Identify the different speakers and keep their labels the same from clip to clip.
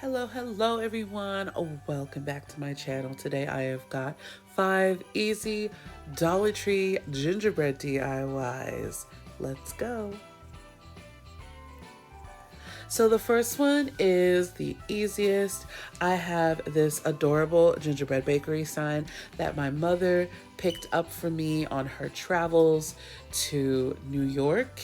Speaker 1: Hello everyone. Welcome back to my channel. Today I have got 5 easy Dollar Tree gingerbread DIYs. Let's go. So the first one is the easiest. I have this adorable gingerbread bakery sign that my mother picked up for me on her travels to New York.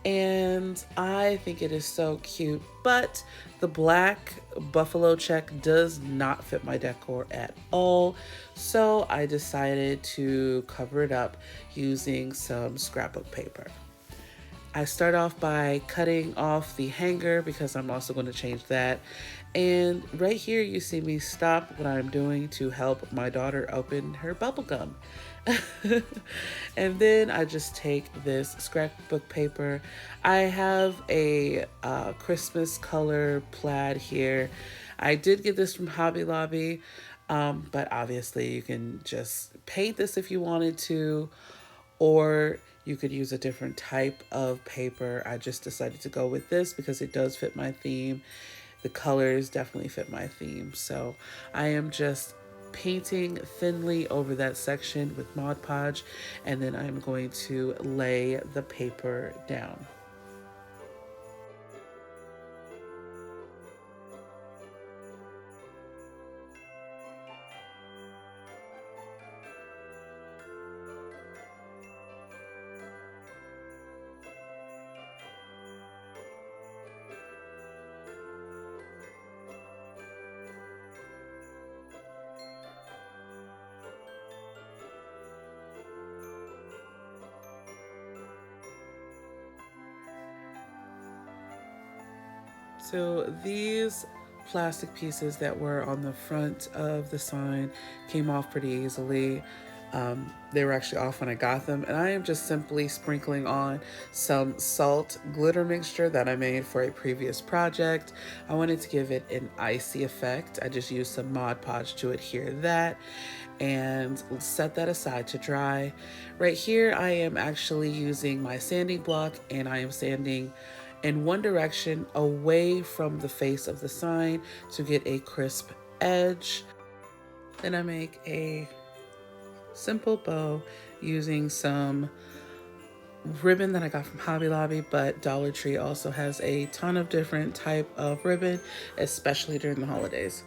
Speaker 1: And I think it is so cute, but the black buffalo check does not fit my decor at all. So I decided to cover it up using some scrapbook paper. I start off by cutting off the hanger because I'm also going to change that. And right here you see me stop what I'm doing to help my daughter open her bubble gum. And then I just take this scrapbook paper. I have a Christmas color plaid here. I did get this from Hobby Lobby, but obviously you can just paint this if you wanted to, or you could use a different type of paper. I just decided to go with this because it does fit my theme. The colors definitely fit my theme. So I am just painting thinly over that section with Mod Podge, and then I'm going to lay the paper down. So these plastic pieces that were on the front of the sign came off pretty easily. They were actually off when I got them, and I am just simply sprinkling on some salt glitter mixture that I made for a previous project. I wanted to give it an icy effect. I just used some Mod Podge to adhere that and set that aside to dry. Right here I am actually using my sanding block, and I am sanding in one direction away from the face of the sign to get a crisp edge. Then I make a simple bow using some ribbon that I got from Hobby Lobby, but Dollar Tree also has a ton of different type of ribbon, especially during the holidays.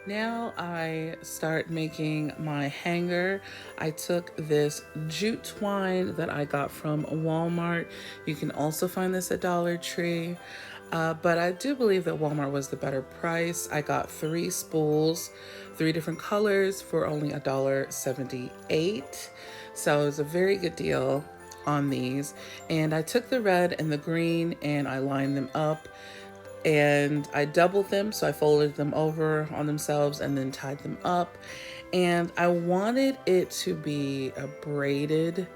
Speaker 1: Now I start making my hanger. I took this jute twine that I got from Walmart. You can also find this at Dollar Tree. But I do believe that Walmart was the better price. I got 3 spools, 3 different colors for only $1.78. So it was a very good deal on these. And I took the red and the green and I lined them up, and I doubled them, so I folded them over on themselves and then tied them up. And I wanted it to be a braided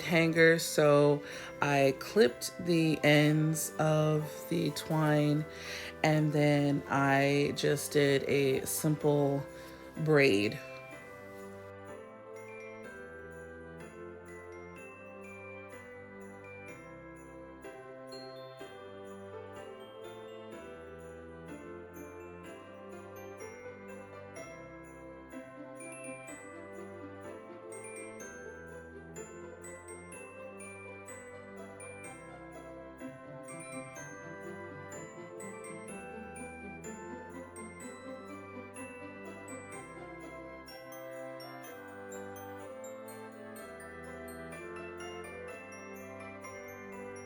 Speaker 1: hanger, so I clipped the ends of the twine, and then I just did a simple braid.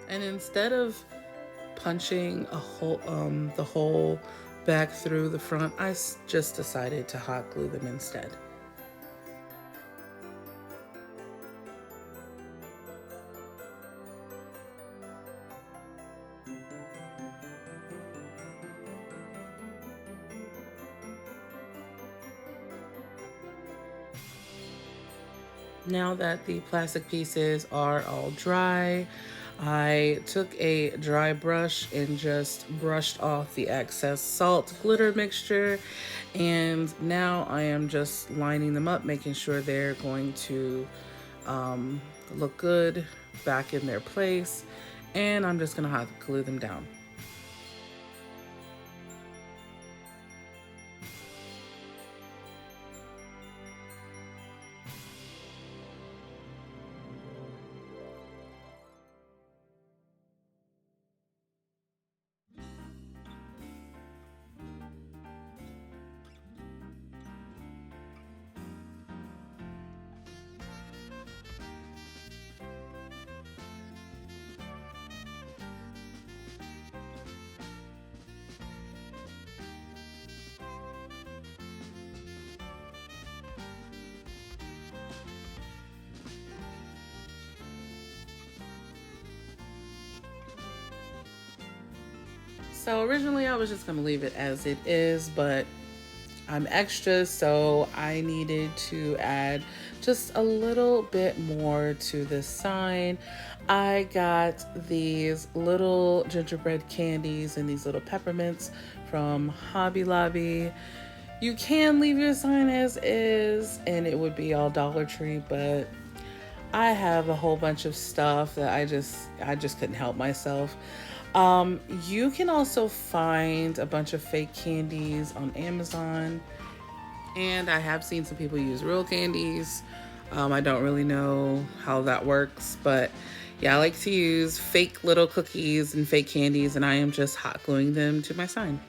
Speaker 1: And instead of punching the hole back through the front, I just decided to hot glue them instead. Now that the plastic pieces are all dry, I took a dry brush and just brushed off the excess salt glitter mixture. And now I am just lining them up, making sure they're going to look good back in their place. And I'm just gonna hot glue them down. So originally I was just gonna leave it as it is, but I'm extra, so I needed to add just a little bit more to this sign. I got these little gingerbread candies and these little peppermints from Hobby Lobby. You can leave your sign as is and it would be all Dollar Tree, but I have a whole bunch of stuff that I just couldn't help myself. You can also find a bunch of fake candies on Amazon, and I have seen some people use real candies. I don't really know how that works, but yeah, I like to use fake little cookies and fake candies, and I am just hot gluing them to my sign.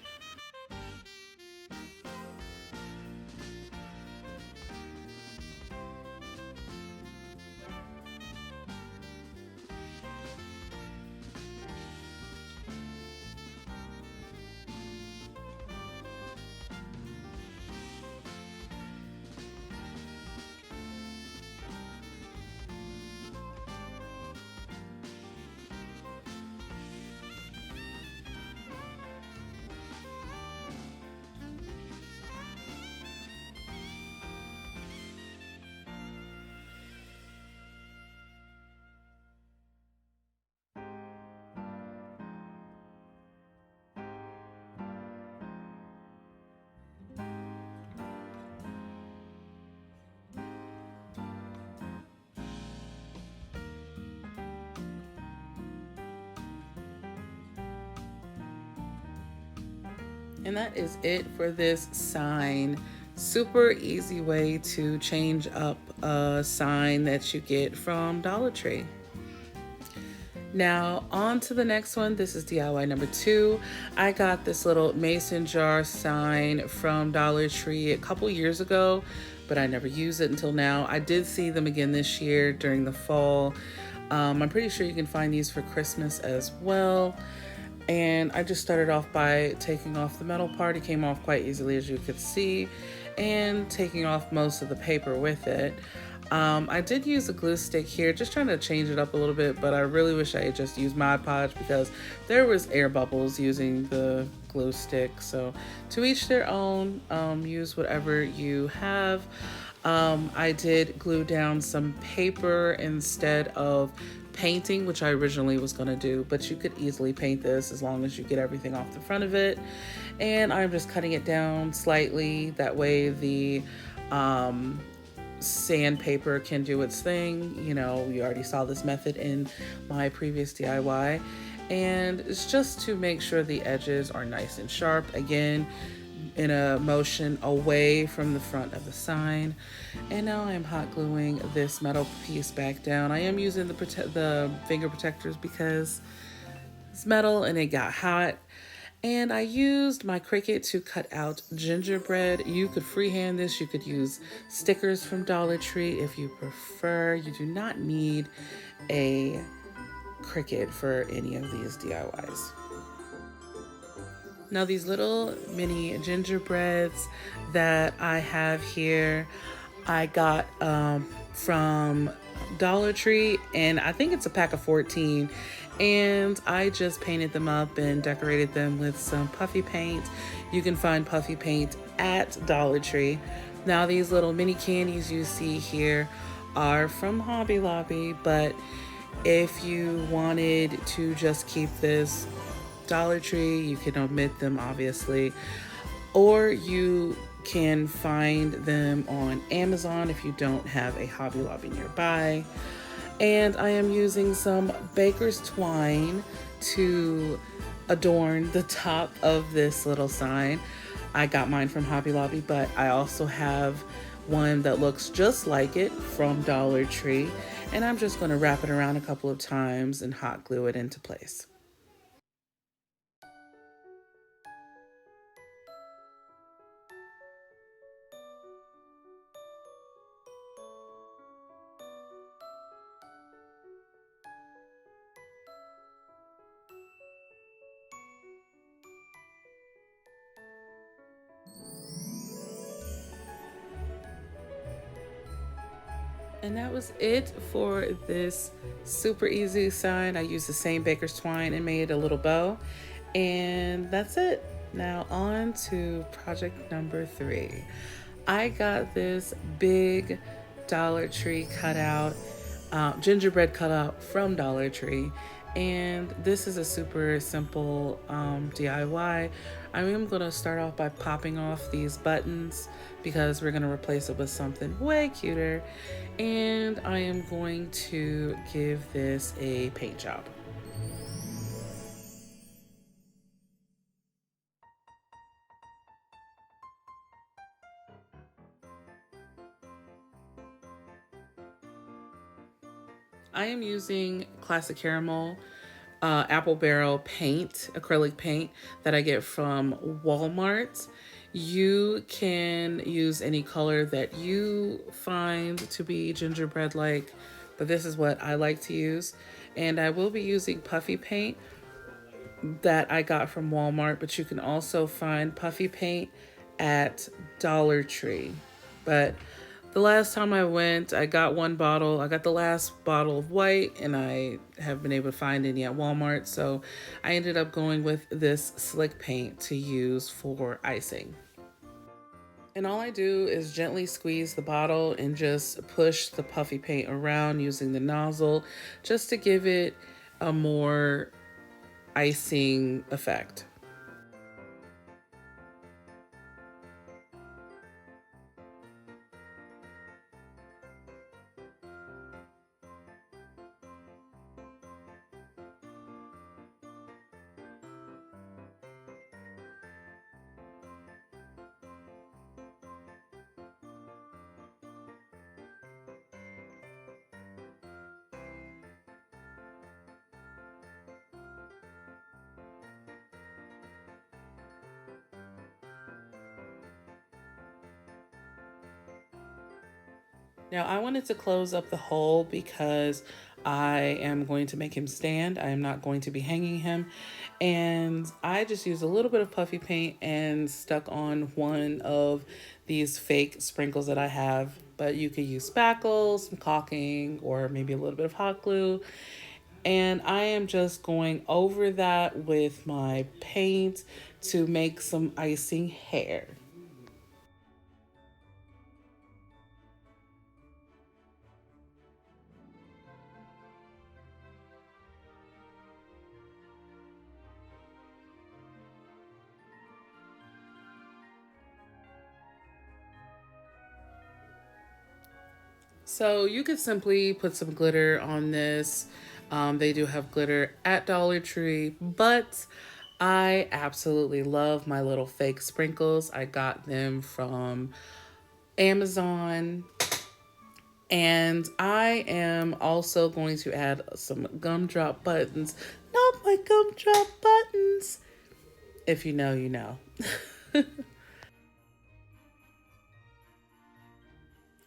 Speaker 1: And that is it for this sign. Super easy way to change up a sign that you get from Dollar Tree. Now on to the next one. This is DIY number 2. I got this little mason jar sign from Dollar Tree a couple years ago, but I never used it until now. I did see them again this year during the fall. I'm pretty sure you can find these for Christmas as well. And I just started off by taking off the metal part. It came off quite easily, as you could see, and taking off most of the paper with it. I did use a glue stick here, just trying to change it up a little bit, but I really wish I had just used Mod Podge because there was air bubbles using the glue stick. So to each their own, use whatever you have. I did glue down some paper instead of painting, which I originally was going to do, but you could easily paint this as long as you get everything off the front of it. And I'm just cutting it down slightly, that way the sandpaper can do its thing. You know, we already saw this method in my previous DIY, and it's just to make sure the edges are nice and sharp. Again, in a motion away from the front of the sign. And now I'm hot gluing this metal piece back down. I am using the finger protectors because it's metal and it got hot. And I used my Cricut to cut out gingerbread. You could freehand this. You could use stickers from Dollar Tree if you prefer. You do not need a Cricut for any of these DIYs. Now these little mini gingerbreads that I have here, I got from Dollar Tree, and I think it's a pack of 14. And I just painted them up and decorated them with some puffy paint. You can find puffy paint at Dollar Tree. Now these little mini candies you see here are from Hobby Lobby, but if you wanted to just keep this Dollar Tree, you can omit them obviously, or you can find them on Amazon if you don't have a Hobby Lobby nearby. And I am using some baker's twine to adorn the top of this little sign. I got mine from Hobby Lobby, but I also have one that looks just like it from Dollar Tree. And I'm just going to wrap it around a couple of times and hot glue it into place. And that was it for this super easy sign. I used the same baker's twine and made a little bow. And that's it. Now on to project number 3. I got this big Dollar Tree cutout, gingerbread cutout from Dollar Tree. And this is a super simple DIY. I am going to start off by popping off these buttons because we're going to replace it with something way cuter. And I am going to give this a paint job. I am using classic caramel apple barrel paint, acrylic paint that I get from Walmart. You can use any color that you find to be gingerbread like, but this is what I like to use. And I will be using puffy paint that I got from Walmart, but you can also find puffy paint at Dollar Tree. But the last time I went, I got one bottle. I got the last bottle of white, and I haven't been able to find any at Walmart. So I ended up going with this slick paint to use for icing. And all I do is gently squeeze the bottle and just push the puffy paint around using the nozzle just to give it a more icing effect. Now I wanted to close up the hole because I am going to make him stand. I am not going to be hanging him. And I just used a little bit of puffy paint and stuck on one of these fake sprinkles that I have. But you could use spackle, some caulking, or maybe a little bit of hot glue. And I am just going over that with my paint to make some icing hair. So you could simply put some glitter on this. They do have glitter at Dollar Tree, but I absolutely love my little fake sprinkles. I got them from Amazon. And I am also going to add some gumdrop buttons. Not my gumdrop buttons. If you know, you know.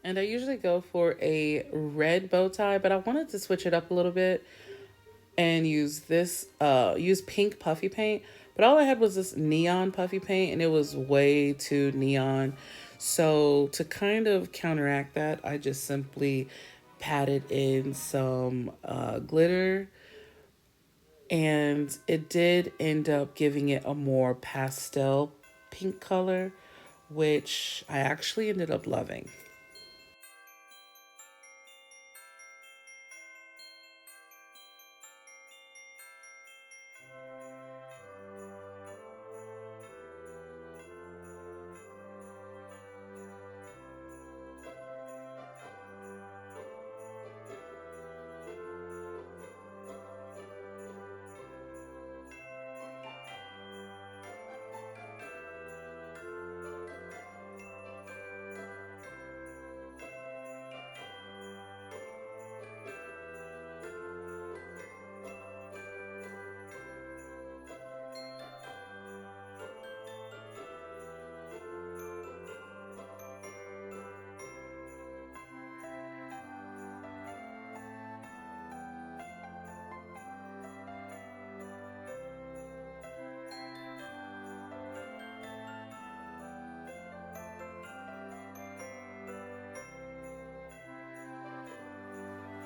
Speaker 1: And I usually go for a red bow tie, but I wanted to switch it up a little bit and use pink puffy paint. But all I had was this neon puffy paint and it was way too neon. So to kind of counteract that, I just simply patted in some glitter, and it did end up giving it a more pastel pink color, which I actually ended up loving.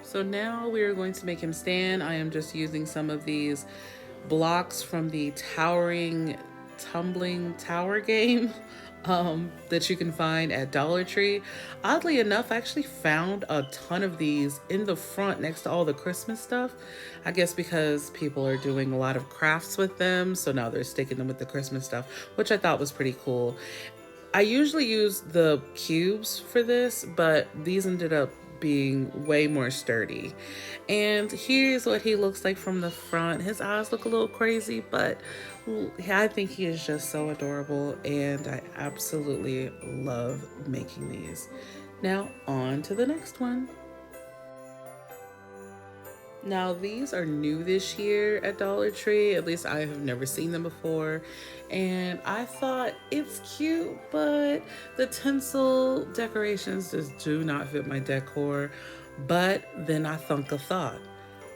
Speaker 1: So now we are going to make him stand. I am just using some of these blocks from the towering tumbling tower game that you can find at Dollar Tree. Oddly enough, I actually found a ton of these in the front next to all the Christmas stuff. I guess because people are doing a lot of crafts with them, so now they're sticking them with the Christmas stuff, which I thought was pretty cool. I usually use the cubes for this, but these ended up being way more sturdy. And here's what he looks like from the front. His eyes look a little crazy, but I think he is just so adorable, and I absolutely love making these. Now, on to the next one. Now, these are new this year at Dollar Tree. At least I have never seen them before. And I thought it's cute, but the tinsel decorations just do not fit my decor. But then I thunk a thought.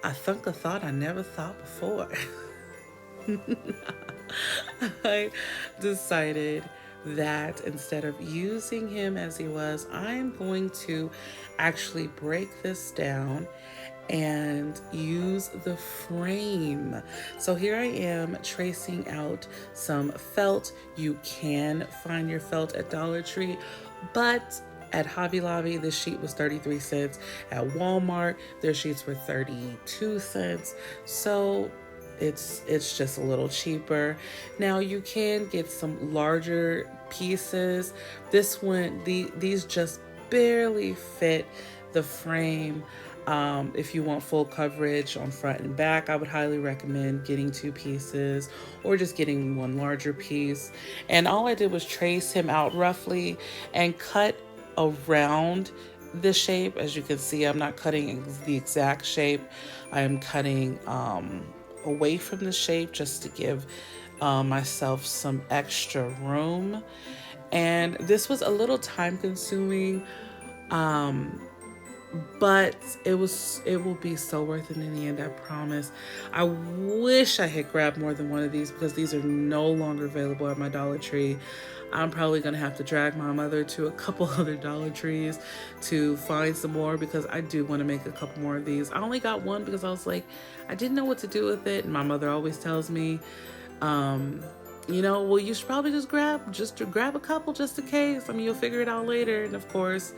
Speaker 1: I thunk a thought I never thought before. I decided that instead of using him as he was, I'm going to actually break this down and use the frame. So here I am tracing out some felt. You can find your felt at Dollar Tree, but at Hobby Lobby, this sheet was 33 cents. At Walmart, their sheets were 32 cents. So it's just a little cheaper. Now you can get some larger pieces. This one, these just barely fit the frame. If you want full coverage on front and back, I would highly recommend getting two pieces or just getting one larger piece. And all I did was trace him out roughly and cut around the shape. As you can see, I'm not cutting the exact shape. I am cutting away from the shape just to give myself some extra room. And this was a little time consuming, but it will be so worth it in the end, I promise. I wish I had grabbed more than one of these because these are no longer available at my Dollar Tree. I'm probably gonna have to drag my mother to a couple other Dollar Trees to find some more because I do want to make a couple more of these. I only got one because I was like, I didn't know what to do with it, and my mother always tells me, well, you should probably just grab a couple just in case. I mean, you'll figure it out later. And of course,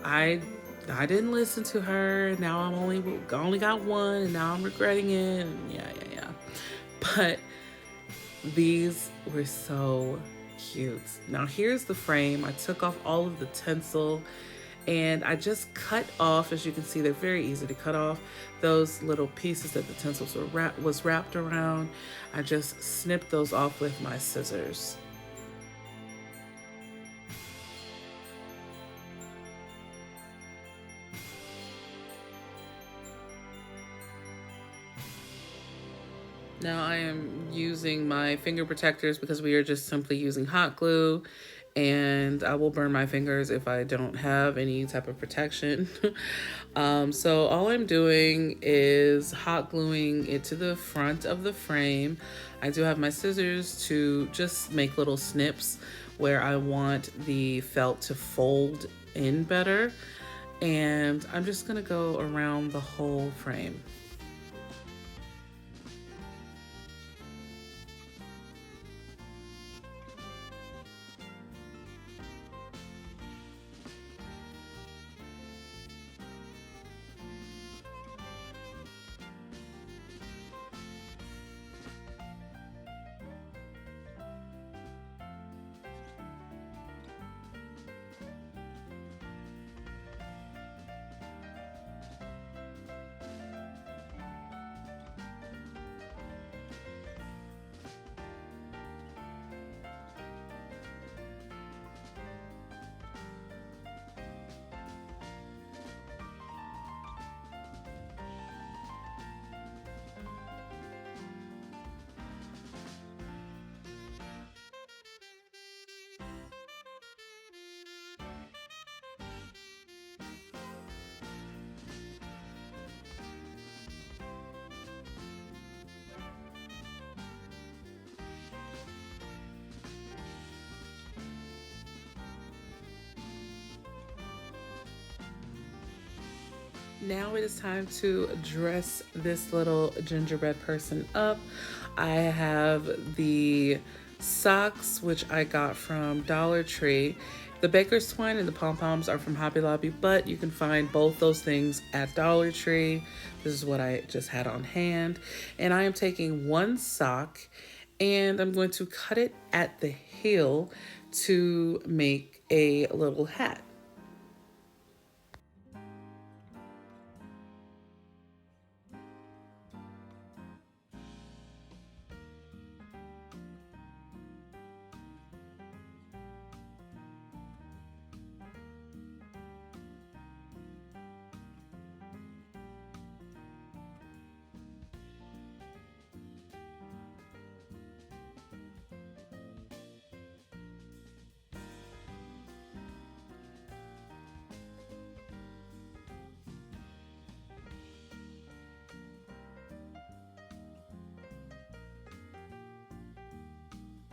Speaker 1: I didn't listen to her. Now I'm only got one, and now I'm regretting it. And yeah. But these were so cute. Now here's the frame. I took off all of the tinsel and I just cut off, as you can see, they're very easy to cut off, those little pieces that the tinsel was wrapped around. I just snipped those off with my scissors. Now I am using my finger protectors because we are just simply using hot glue, and I will burn my fingers if I don't have any type of protection. So all I'm doing is hot gluing it to the front of the frame. I do have my scissors to just make little snips where I want the felt to fold in better. And I'm just gonna go around the whole frame. Now it is time to dress this little gingerbread person up. I have the socks, which I got from Dollar Tree. The baker's twine and the pom-poms are from Hobby Lobby, but you can find both those things at Dollar Tree. This is what I just had on hand. And I am taking one sock and I'm going to cut it at the heel to make a little hat.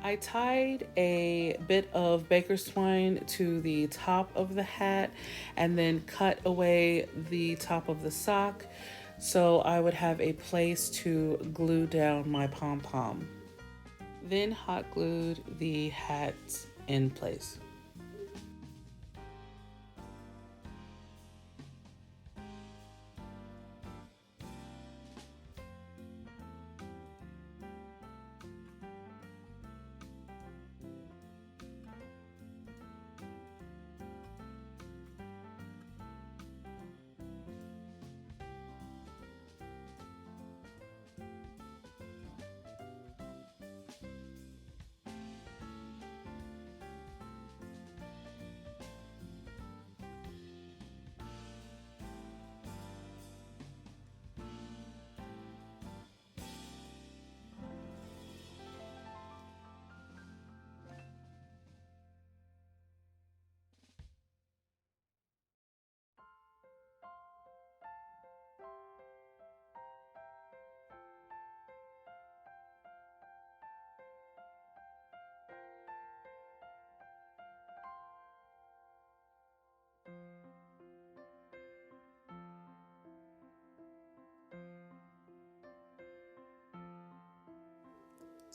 Speaker 1: I tied a bit of baker's twine to the top of the hat and then cut away the top of the sock so I would have a place to glue down my pom pom. Then hot glued the hat in place.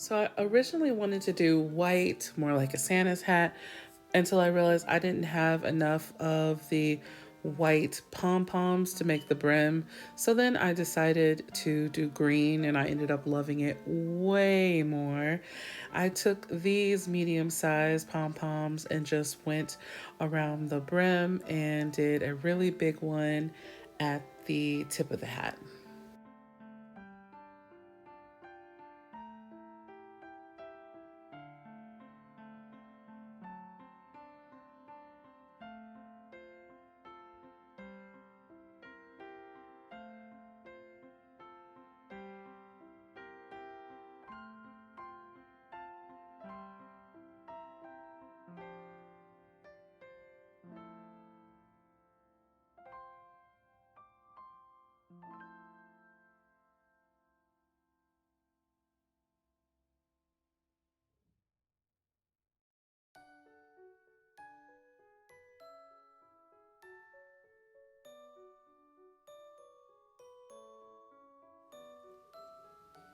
Speaker 1: So I originally wanted to do white, more like a Santa's hat, until I realized I didn't have enough of the white pom-poms to make the brim. So then I decided to do green and I ended up loving it way more. I took these medium-sized pom-poms and just went around the brim and did a really big one at the tip of the hat.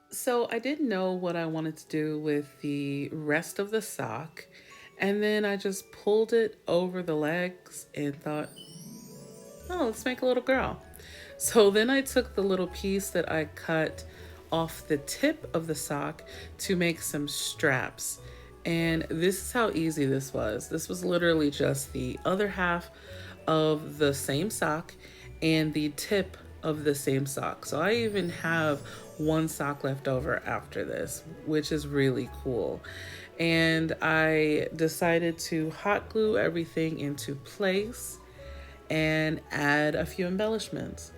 Speaker 1: So I didn't know what I wanted to do with the rest of the sock. And then I just pulled it over the legs and thought, oh, let's make a little girl. So then I took the little piece that I cut off the tip of the sock to make some straps. And this is how easy this was. This was literally just the other half of the same sock and the tip of the same sock. So I even have one sock left over after this, which is really cool. And I decided to hot glue everything into place and add a few embellishments.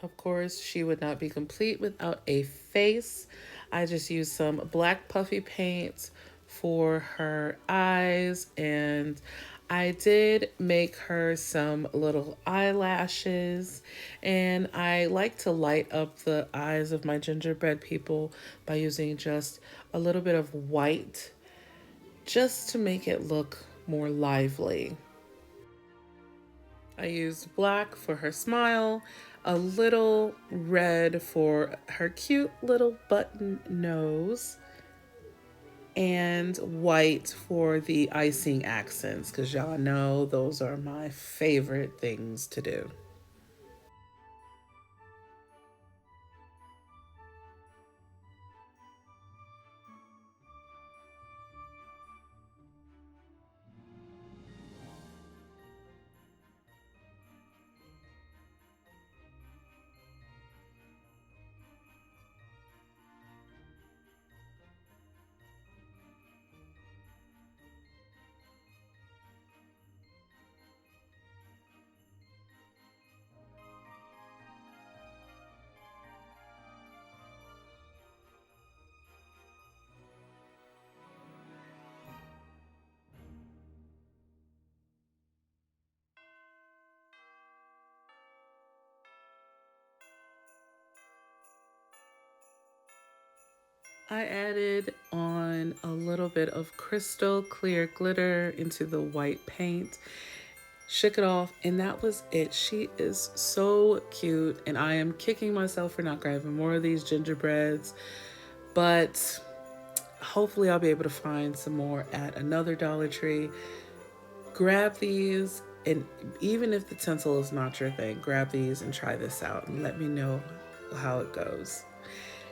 Speaker 1: Of course, she would not be complete without a face. I just used some black puffy paint for her eyes, and I did make her some little eyelashes. And I like to light up the eyes of my gingerbread people by using just a little bit of white just to make it look more lively. I used black for her smile, a little red for her cute little button nose, and white for the icing accents, because y'all know those are my favorite things to do. I added on a little bit of crystal clear glitter into the white paint, shook it off, and that was it. She is so cute, and I am kicking myself for not grabbing more of these gingerbreads, but hopefully I'll be able to find some more at another Dollar Tree. Grab these, and even if the tinsel is not your thing, grab these and try this out and let me know how it goes.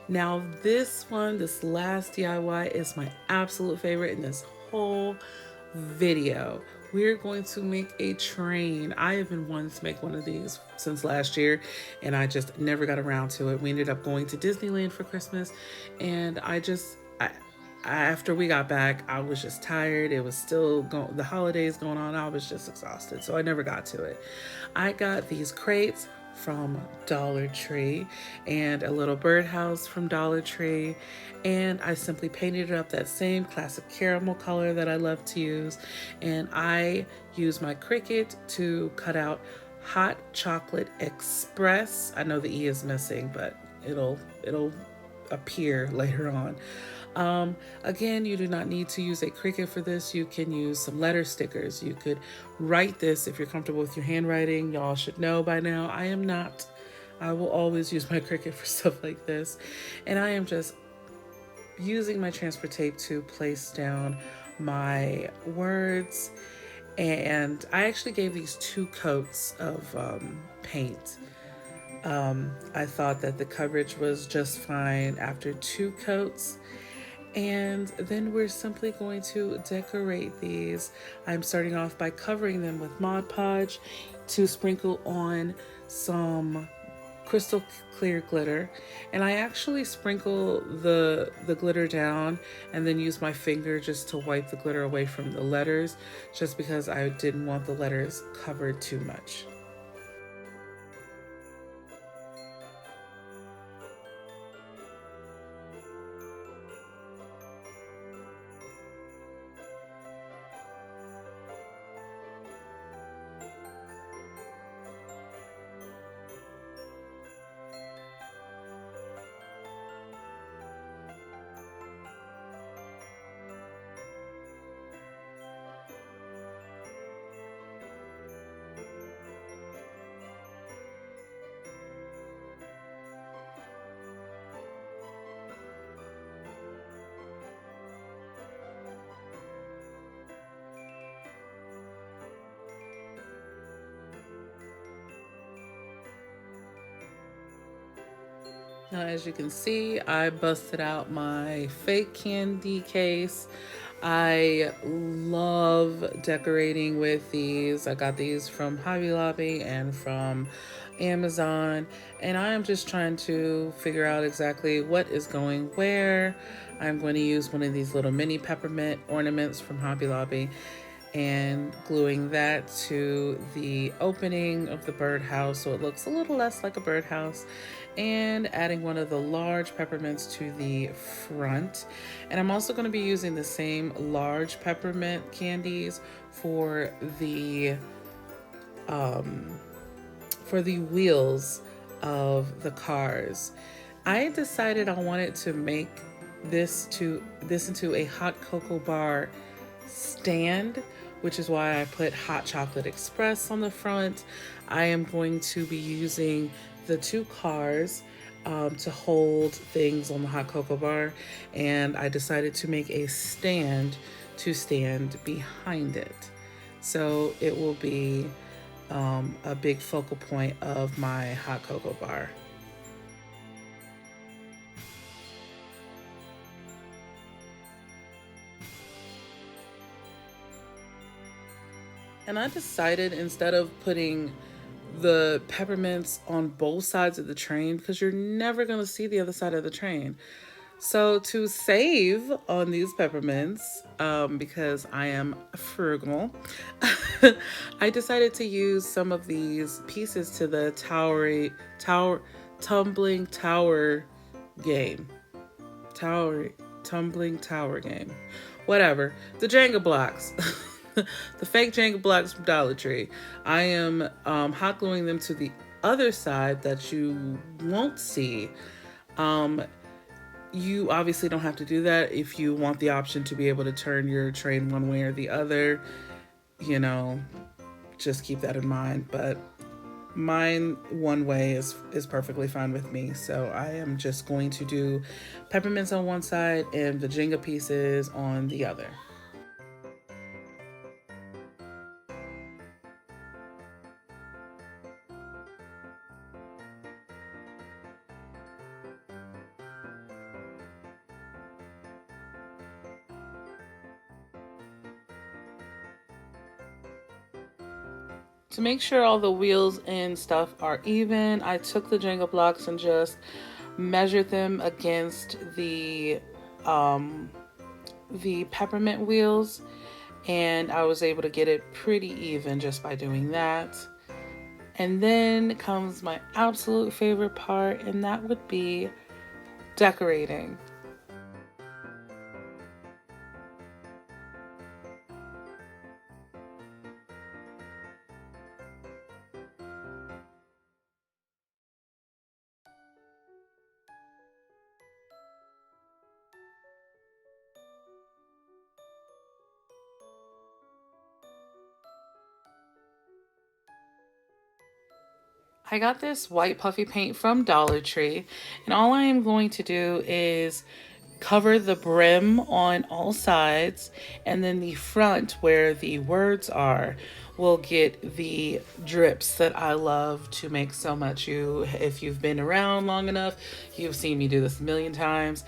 Speaker 1: Now, this one, this last DIY, is my absolute favorite in this whole video. We're going to make a train. I have been wanting to make one of these since last year, and I just never got around to it. We ended up going to Disneyland for Christmas, and after we got back, I was just tired. It was still the holidays going on. I was just exhausted, so I never got to it. I got these crates from Dollar Tree and a little birdhouse from Dollar Tree, and I simply painted it up that same classic caramel color that I love to use, and I used my Cricut to cut out Hot Chocolate Express. I know the E is missing, but it'll appear later on. Again, you do not need to use a Cricut for this. You can use some letter stickers. You could write this if you're comfortable with your handwriting. Y'all should know by now, I am not. I will always use my Cricut for stuff like this. And I am just using my transfer tape to place down my words. And I actually gave these 2 coats of paint. I thought that the coverage was just fine after 2 coats. And then we're simply going to decorate these. I'm starting off by covering them with Mod Podge to sprinkle on some crystal clear glitter. And I actually sprinkle the glitter down and then use my finger just to wipe the glitter away from the letters, just because I didn't want the letters covered too much. Now, as you can see, I busted out my fake candy case. I love decorating with these. I got these from Hobby Lobby and from Amazon, and I am just trying to figure out exactly what is going where. I'm going to use one of these little mini peppermint ornaments from Hobby Lobby, and gluing that to the opening of the birdhouse so it looks a little less like a birdhouse, and adding one of the large peppermints to the front. And I'm also going to be using the same large peppermint candies um, for the wheels of the cars. I decided I wanted to make this into a hot cocoa bar stand, which is why I put Hot Chocolate Express on the front. I am going to be using the two cars to hold things on the hot cocoa bar, and I decided to make a stand to stand behind it. So it will be a big focal point of my hot cocoa bar. And I decided, instead of putting the peppermints on both sides of the train, because you're never going to see the other side of the train. So to save on these peppermints, because I am frugal, I decided to use some of these pieces to the tumbling tower game. Tower Tumbling tower game. Whatever. The Jenga blocks. The fake Jenga blocks from Dollar Tree. I am hot gluing them to the other side that you won't see. You obviously don't have to do that if you want the option to be able to turn your train one way or the other. You know, just keep that in mind. But mine one way is perfectly fine with me. So I am just going to do peppermints on one side and the Jenga pieces on the other. To make sure all the wheels and stuff are even, I took the Jenga blocks and just measured them against the peppermint wheels, and I was able to get it pretty even just by doing that. And then comes my absolute favorite part, and that would be decorating. I got this white puffy paint from Dollar Tree, and all I am going to do is cover the brim on all sides, and then the front where the words are will get the drips that I love to make so much. If you've been around long enough, you've seen me do this a million times.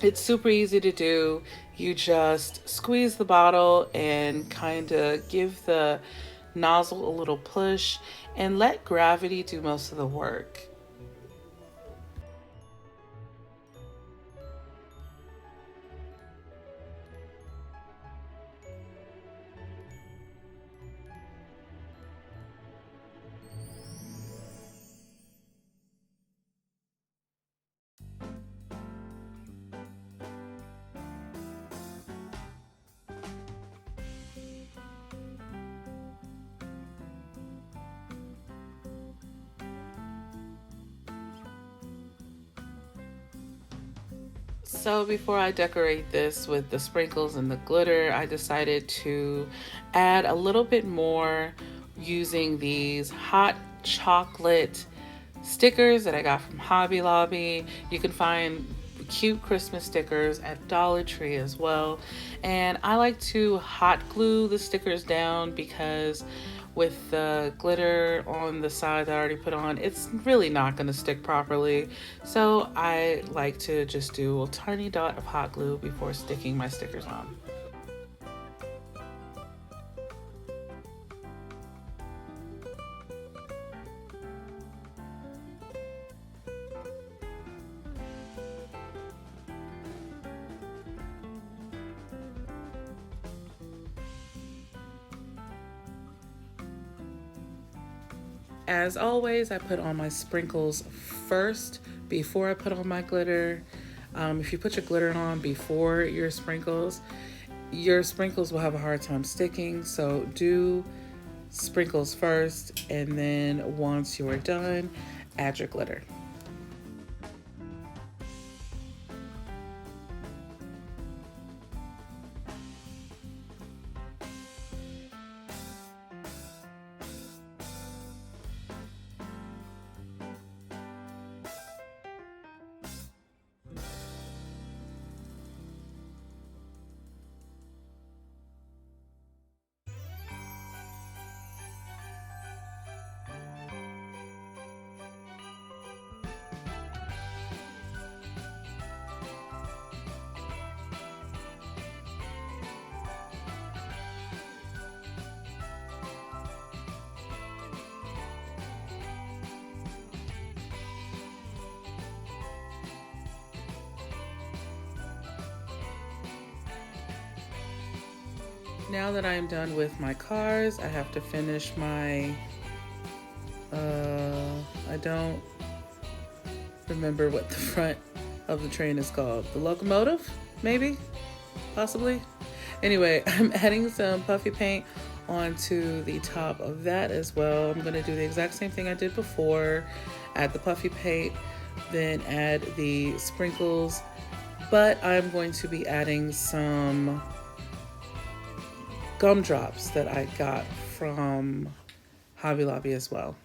Speaker 1: It's super easy to do. You just squeeze the bottle and kind of give the nozzle a little push and let gravity do most of the work. So before I decorate this with the sprinkles and the glitter, I decided to add a little bit more using these hot chocolate stickers that I got from Hobby Lobby. You can find cute Christmas stickers at Dollar Tree as well. And I like to hot glue the stickers down because with the glitter on the side that I already put on, it's really not going to stick properly. So I like to just do a tiny dot of hot glue before sticking my stickers on. As always, I put on my sprinkles first before I put on my glitter. If you put your glitter on before your sprinkles will have a hard time sticking. So do sprinkles first, and then once you're done, add your glitter. Now that I am done with my cars, I have to finish my, I don't remember what the front of the train is called. The locomotive, maybe, possibly. Anyway, I'm adding some puffy paint onto the top of that as well. I'm gonna do the exact same thing I did before. Add the puffy paint, then add the sprinkles, but I'm going to be adding some gumdrops that I got from Hobby Lobby as well.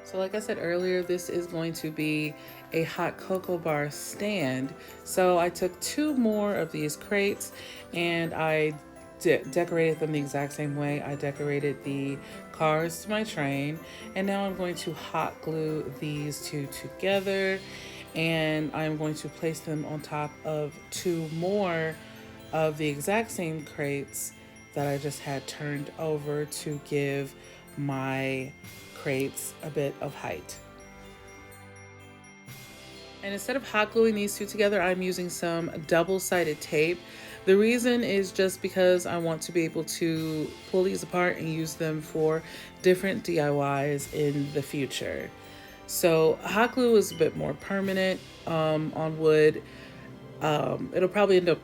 Speaker 1: So like I said earlier, this is going to be a hot cocoa bar stand. So I took 2 more of these crates and I decorated them the exact same way I decorated the cars to my train. And now I'm going to hot glue these 2 together, and I'm going to place them on top of 2 more of the exact same crates that I just had turned over to give my crates a bit of height. And instead of hot gluing these 2 together, I'm using some double-sided tape. The reason is just because I want to be able to pull these apart and use them for different DIYs in the future. So hot glue is a bit more permanent on wood. It'll probably end up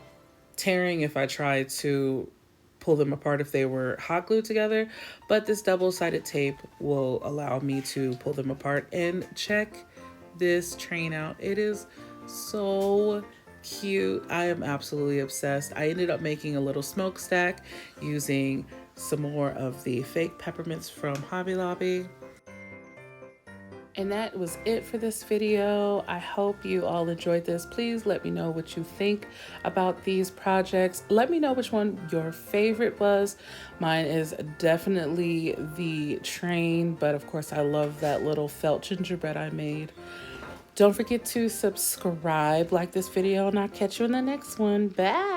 Speaker 1: tearing if I try to pull them apart if they were hot glued together, but this double-sided tape will allow me to pull them apart. And check this train out. It is so cute. I am absolutely obsessed. I ended up making a little smokestack using some more of the fake peppermints from Hobby Lobby. And that was it for this video. I hope you all enjoyed this. Please let me know what you think about these projects. Let me know which one your favorite was. Mine is definitely the train, but of course I love that little felt gingerbread I made. Don't forget to subscribe, like this video, and I'll catch you in the next one. Bye.